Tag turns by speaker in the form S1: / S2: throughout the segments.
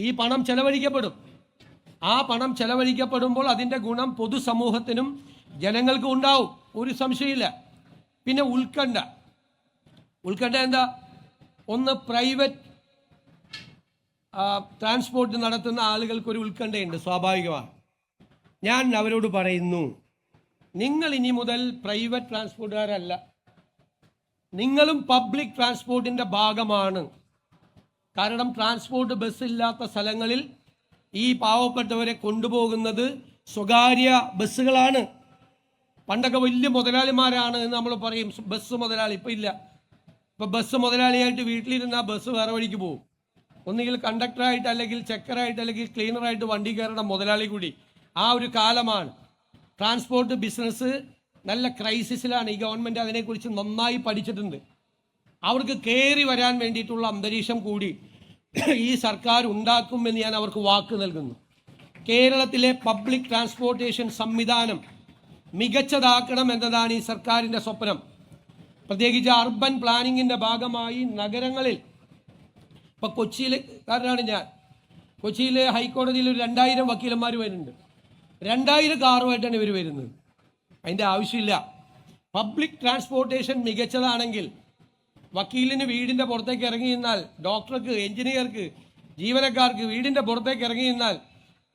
S1: ഈ പണം ചെലവഴിക്കപ്പെടും. ആ പണം ചെലവഴിക്കപ്പെടുമ്പോൾ അതിൻ്റെ ഗുണം പൊതുസമൂഹത്തിനും ജനങ്ങൾക്കും ഉണ്ടാവും, ഒരു സംശയമില്ല. പിന്നെ ഉത്കണ്ഠ എന്താ? ഒന്ന്, പ്രൈവറ്റ് ട്രാൻസ്പോർട്ട് നടത്തുന്ന ആളുകൾക്കൊരു ഉത്കണ്ഠയുണ്ട്, സ്വാഭാവികമാണ്. ഞാൻ അവരോട് പറയുന്നു, നിങ്ങൾ ഇനി മുതൽ പ്രൈവറ്റ് ട്രാൻസ്പോർട്ടുകാരല്ല, നിങ്ങളും പബ്ലിക് ട്രാൻസ്പോർട്ടിൻ്റെ ഭാഗമാണ്. കാരണം ട്രാൻസ്പോർട്ട് ബസ്സില്ലാത്ത സ്ഥലങ്ങളിൽ ഈ പാവപ്പെട്ടവരെ കൊണ്ടുപോകുന്നത് സ്വകാര്യ ബസ്സുകളാണ്. പണ്ടൊക്കെ വലിയ മുതലാളിമാരാണ് എന്ന് നമ്മൾ പറയും, ബസ് മുതലാളി. ഇപ്പം ഇല്ല. ഇപ്പം ബസ് മുതലാളിയായിട്ട് വീട്ടിലിരുന്ന ബസ് വേറെ വഴിക്ക് പോകും. ഒന്നുകിൽ കണ്ടക്ടറായിട്ട്, അല്ലെങ്കിൽ ചെക്കറായിട്ട്, അല്ലെങ്കിൽ ക്ലീനറായിട്ട് വണ്ടി കയറണം മുതലാളി കൂടി. ആ ഒരു കാലമാണ്. ട്രാൻസ്പോർട്ട് ബിസിനസ് നല്ല ക്രൈസിസിലാണ്. ഈ ഗവൺമെൻറ് അതിനെക്കുറിച്ച് നന്നായി പഠിച്ചിട്ടുണ്ട്. അവർക്ക് കയറി വരാൻ വേണ്ടിയിട്ടുള്ള അന്തരീക്ഷം കൂടി ഈ സർക്കാർ ഉണ്ടാക്കുമെന്ന് ഞാൻ അവർക്ക് വാക്ക് നൽകുന്നു. കേരളത്തിലെ പബ്ലിക് ട്രാൻസ്പോർട്ടേഷൻ സംവിധാനം മികച്ചതാക്കണം എന്നതാണ് ഈ സർക്കാരിൻ്റെ സ്വപ്നം. പ്രത്യേകിച്ച് അർബൻ പ്ലാനിങ്ങിൻ്റെ ഭാഗമായി നഗരങ്ങളിൽ, ഇപ്പം കൊച്ചിയിലെക്കാരനാണ് ഞാൻ. കൊച്ചിയിലെ ഹൈക്കോടതിയിൽ ഒരു 2000 വക്കീലന്മാർ വരുന്നുണ്ട്. 2000 കാറുമായിട്ടാണ് ഇവർ വരുന്നത്. അതിൻ്റെ ആവശ്യമില്ല. പബ്ലിക് ട്രാൻസ്പോർട്ടേഷൻ മികച്ചതാണെങ്കിൽ വക്കീലിന് വീടിൻ്റെ പുറത്തേക്ക് ഇറങ്ങി നിന്നാൽ, ഡോക്ടർക്ക്, എഞ്ചിനീയർക്ക്, ജീവനക്കാർക്ക് വീടിൻ്റെ പുറത്തേക്ക് ഇറങ്ങി നിന്നാൽ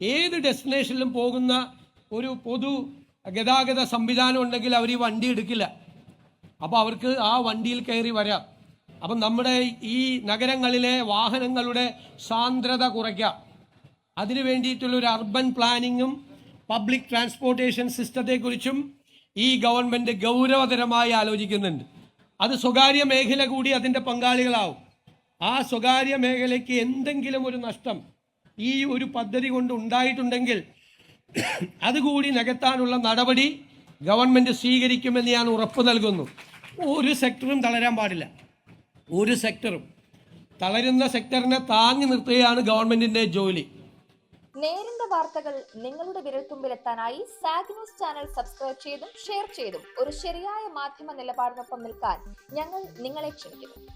S1: ഏത് ഡെസ്റ്റിനേഷനിലും പോകുന്ന ഒരു പൊതു ഗതാഗത സംവിധാനം ഉണ്ടെങ്കിൽ അവർ ഈ വണ്ടി എടുക്കില്ല. അപ്പോൾ അവർക്ക് ആ വണ്ടിയിൽ കയറി വരാം. അപ്പം നമ്മുടെ ഈ നഗരങ്ങളിലെ വാഹനങ്ങളുടെ സാന്ദ്രത കുറയ്ക്കാം. അതിനു വേണ്ടിയിട്ടുള്ളൊരു അർബൻ പ്ലാനിങ്ങും പബ്ലിക് ട്രാൻസ്പോർട്ടേഷൻ സിസ്റ്റത്തെക്കുറിച്ചും ഈ ഗവൺമെൻറ് ഗൗരവതരമായി ആലോചിക്കുന്നുണ്ട്. അത് സ്വകാര്യ മേഖല കൂടി അതിൻ്റെ പങ്കാളികളാവും. ആ സ്വകാര്യ മേഖലയ്ക്ക് എന്തെങ്കിലും ഒരു നഷ്ടം ഈ ഒരു പദ്ധതി കൊണ്ട് ഉണ്ടായിട്ടുണ്ടെങ്കിൽ അതുകൂടി നികത്താനുള്ള നടപടി ഗവൺമെൻറ് സ്വീകരിക്കുമെന്ന് ഞാൻ ഉറപ്പ് നൽകുന്നു. ഒരു സെക്ടറും തളരാൻ പാടില്ല. ഒരു സെക്ടറും. തളരുന്ന സെക്ടറിനെ താങ്ങി നിർത്തുകയാണ് ഗവൺമെൻറ്റിൻ്റെ ജോലി.
S2: നേരിന്റെ വാർത്തകൾ നിങ്ങളുടെ വിരൽത്തുമ്പിലെത്താനായി സാഗ് ന്യൂസ് ചാനൽ സബ്സ്ക്രൈബ് ചെയ്തും ഷെയർ ചെയ്തും ഒരു ശരിയായ മാധ്യമ നിലപാടിനൊപ്പം നിൽക്കാൻ ഞങ്ങൾ നിങ്ങളെ ക്ഷണിക്കുന്നു.